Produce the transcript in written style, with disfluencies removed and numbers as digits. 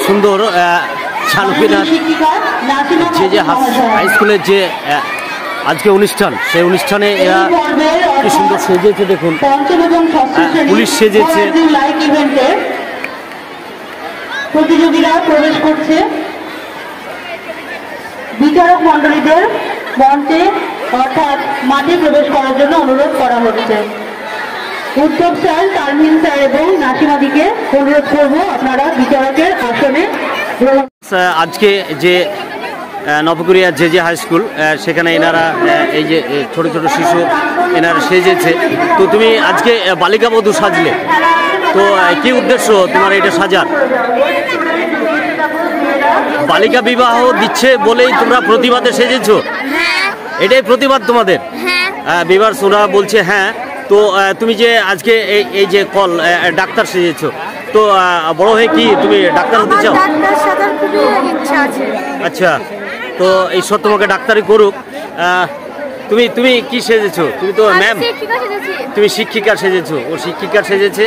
সুন্দর শানুপিনাথ যে হাই স্কুলের যে আজকে অনুষ্ঠান, সেই অনুষ্ঠানে এরা কি সুন্দর সেজেছে দেখুন। পুলিশ সেজেছে, প্রতিযোগীরা প্রবেশ করছে। বিচারক মন্ডলীদের মঞ্চে অর্থাৎ মাঠে প্রবেশ করার জন্য অনুরোধ করা হচ্ছে। উদ্ধব স্যার, তারমিন স্যার এবং নাসিমাদিকে অনুরোধ করব আপনারা বিচারকের আসনে। আজকে যে নবগড়িয়া যে হাই স্কুল, সেখানে এনারা এই যে ছোট ছোট শিশু এনারা সেজেছে। তো তুমি আজকে বালিকা বধূ সাজলে, তো কি উদ্দেশ্য তোমার এটা সাজার? বালিকা বিবাহ দিচ্ছে বলেই তোমরা প্রতিবাদে সেজেছো? এটাই প্রতিবাদ তোমাদের? বিবার সোনা বলছে হ্যাঁ। তো তুমি যে আজকে এই যে কল ডাক্তার সেজেছো, তো বড় হয়ে কি তুমি ডাক্তার হতে চাও? আচ্ছা, তো ঈশ্বর তোমাকে ডাক্তারি করুক। তুমি কি সেজেছো? তুমি তো ম্যাম, তুমি শিক্ষিকা সেজেছো, ও শিক্ষিকা সেজেছে।